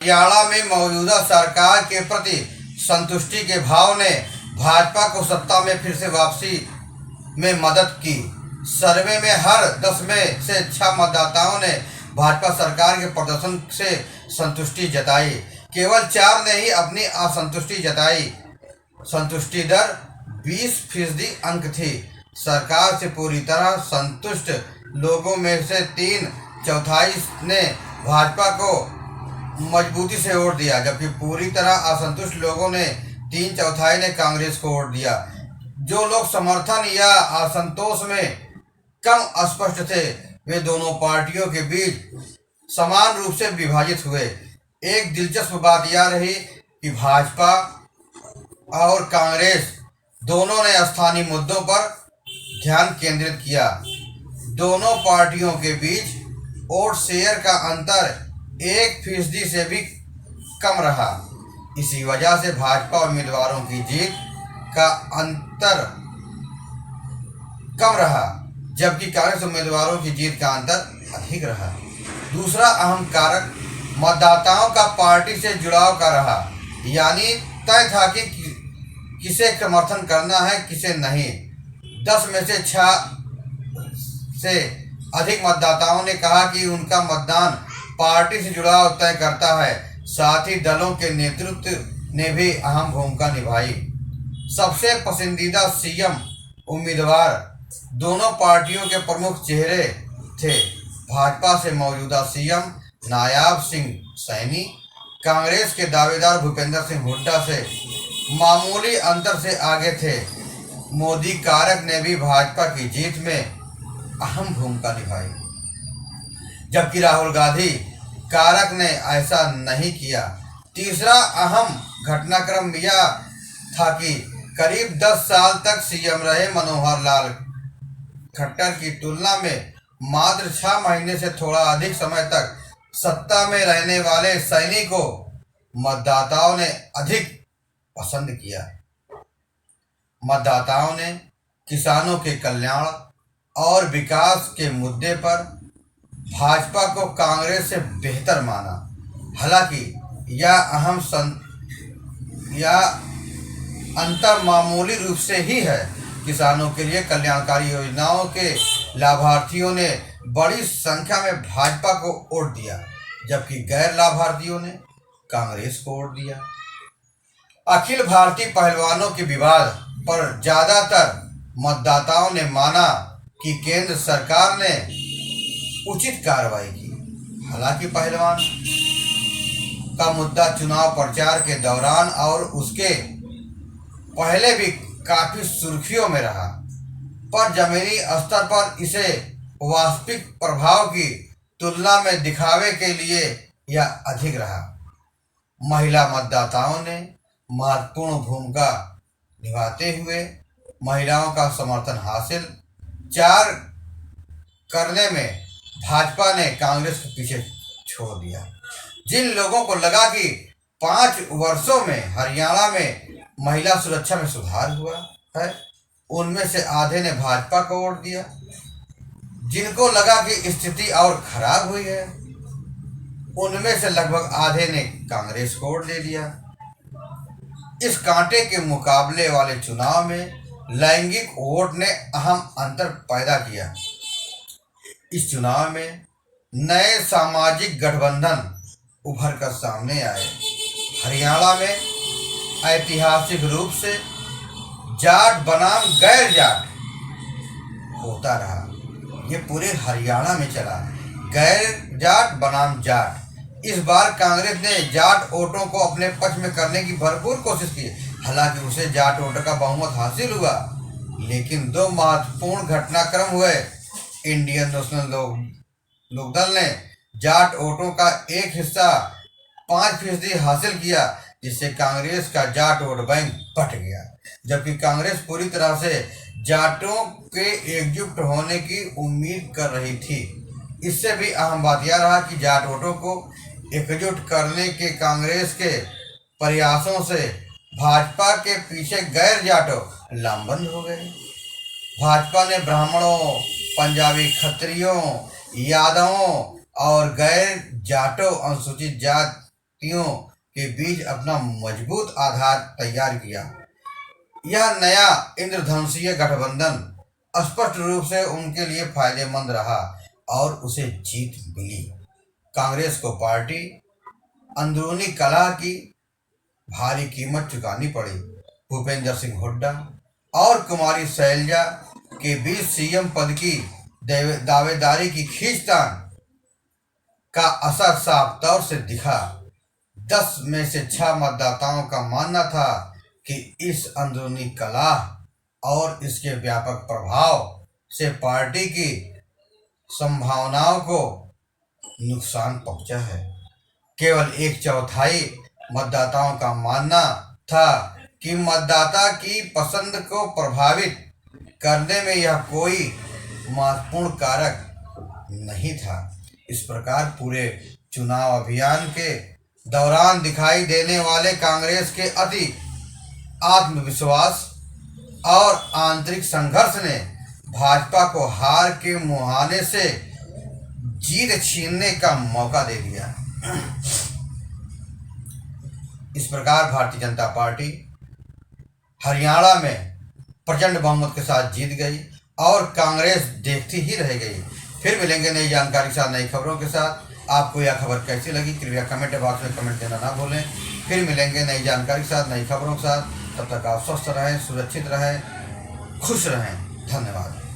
हरियाणा में मौजूदा सरकार के प्रति संतुष्टि के भाव ने भाजपा को सत्ता में फिर से वापसी में मदद की। सर्वे में हर 10 में से 6 मतदाताओं ने भाजपा सरकार के प्रदर्शन से संतुष्टि जताई। केवल 4 ने ही अपनी असंतुष्टि जताई। संतुष्टि दर 20% अंक थी। सरकार से पूरी तरह संतुष्ट लोगों में से 3/4 ने भाजपा को मजबूती से वोट दिया, जबकि पूरी तरह असंतुष्ट लोगों ने 3/4 ने कांग्रेस को वोट दिया। जो लोग समर्थन या असंतोष में कम स्पष्ट थे, वे दोनों पार्टियों के बीच समान रूप से विभाजित हुए। एक दिलचस्प बात यह रही कि भाजपा और कांग्रेस दोनों ने स्थानीय मुद्दों पर ध्यान केंद्रित किया। दोनों पार्टियों के बीच वोट शेयर का अंतर 1% से भी कम रहा। इसी वजह से भाजपा उम्मीदवारों की जीत का अंतर कम रहा, जबकि कांग्रेस उम्मीदवारों की जीत का अंतर अधिक रहा। दूसरा अहम कारक मतदाताओं का पार्टी से जुड़ाव का रहा, यानी तय था कि किसे समर्थन करना है, किसे नहीं। 10 में से 6 से अधिक मतदाताओं ने कहा कि उनका मतदान पार्टी से जुड़ाव तय करता है। साथ ही दलों के नेतृत्व ने भी अहम भूमिका निभाई। सबसे पसंदीदा सीएम उम्मीदवार दोनों पार्टियों के प्रमुख चेहरे थे। भाजपा से मौजूदा सीएम नायब सिंह सैनी, कांग्रेस के दावेदार भूपेंद्र सिंह हुड्डा से मामूली अंतर से आगे थे। मोदी कारक ने भी भाजपा की जीत में अहम भूमिका निभाई, जबकि राहुल गांधी कारक ने ऐसा नहीं किया। तीसरा अहम घटनाक्रम यह था कि करीब 10 साल तक सीएम रहे मनोहर लाल खट्टर की तुलना में मात्र 6 महीने से थोड़ा अधिक समय तक सत्ता में रहने वाले सैनी को मतदाताओं ने अधिक पसंद किया। मतदाताओं ने किसानों के कल्याण और विकास के मुद्दे पर भाजपा को कांग्रेस से बेहतर माना। हालांकि यह अंतर मामूली रूप से ही है। किसानों के लिए कल्याणकारी योजनाओं के लाभार्थियों ने बड़ी संख्या में भाजपा को वोट दिया, जबकि गैर लाभार्थियों ने कांग्रेस को वोट दिया। अखिल भारतीय पहलवानों के विवाद पर ज्यादातर मतदाताओं ने माना कि केंद्र सरकार ने उचित कार्रवाई की। हालांकि पहलवान का मुद्दा चुनाव प्रचार के दौरान और उसके पहले भी काफी सुर्खियों में रहा, पर जमीनी स्तर पर इसे वास्तविक प्रभाव की तुलना में दिखावे के लिए यह अधिक रहा। महिला मतदाताओं ने महत्वपूर्ण भूमिका निभाते हुए महिलाओं का समर्थन हासिल करने में भाजपा ने कांग्रेस को पीछे छोड़ दिया। जिन लोगों को लगा कि 5 वर्षों में हरियाणा में महिला सुरक्षा में सुधार हुआ है, उनमें से आधे ने भाजपा को वोट दिया। जिनको लगा कि स्थिति और खराब हुई है, उनमें से लगभग आधे ने कांग्रेस को वोट दे दिया। इस कांटे के मुकाबले वाले चुनाव में लैंगिक वोट ने अहम अंतर पैदा किया। इस चुनाव में नए सामाजिक गठबंधन उभर कर सामने आए। हरियाणा में ऐतिहासिक रूप से जाट बनाम गैर जाट होता रहा। ये पूरे हरियाणा में चला, गैर जाट बनाम जाट। इस बार कांग्रेस ने जाट वोटों को अपने पक्ष में करने की भरपूर कोशिश की। हालांकि उसे जाट वोटों का बहुमत हासिल हुआ, लेकिन 2 महत्वपूर्ण घटनाक्रम हुए। इंडियन नेशनल लोकदल ने जाट वोटों का एक हिस्सा 5% हासिल किया, जिससे कांग्रेस का जाट वोट बैंक बट गया, जबकि कांग्रेस पूरी तरह से जाटों के एकजुट होने की उम्मीद कर रही थी। इससे भी अहम बात यह रहा कि जाट वोटों को एकजुट करने के कांग्रेस के प्रयासों से भाजपा के पीछे गैर जाटों लामबंद हो गए। भाजपा ने ब्राह्मणों, पंजाबी खत्रियों, यादवों और गैर जाटों अनुसूचित जात शक्तियों के बीच अपना मजबूत आधार तैयार किया। यह नया इंद्रधनुषीय गठबंधन स्पष्ट रूप से उनके लिए फायदेमंद रहा और उसे जीत मिली। कांग्रेस को पार्टी अंदरूनी कलह की भारी कीमत चुकानी पड़ी। भूपेंद्र सिंह हुड्डा और कुमारी शैलजा के बीच सीएम पद की दावेदारी की खींचतान का असर साफ तौर से दिखा। 10 में से 6 मतदाताओं का मानना था कि इस अंदरूनी कलह और इसके व्यापक प्रभाव से पार्टी की संभावनाओं को नुकसान पहुंचा है। केवल 1/4 मतदाताओं का मानना था कि मतदाता की पसंद को प्रभावित करने में यह कोई महत्वपूर्ण कारक नहीं था। इस प्रकार पूरे चुनाव अभियान के दौरान दिखाई देने वाले कांग्रेस के अति आत्मविश्वास और आंतरिक संघर्ष ने भाजपा को हार के मुहाने से जीत छीनने का मौका दे दिया। इस प्रकार भारतीय जनता पार्टी हरियाणा में प्रचंड बहुमत के साथ जीत गई और कांग्रेस देखती ही रह गई। फिर मिलेंगे नई जानकारी के साथ, नई खबरों के साथ। आपको यह खबर कैसी लगी कृपया कमेंट बॉक्स में कमेंट देना ना भूलें। फिर मिलेंगे नई जानकारी के साथ, नई खबरों के साथ। तब तक आप स्वस्थ रहें, सुरक्षित रहें, खुश रहें। धन्यवाद।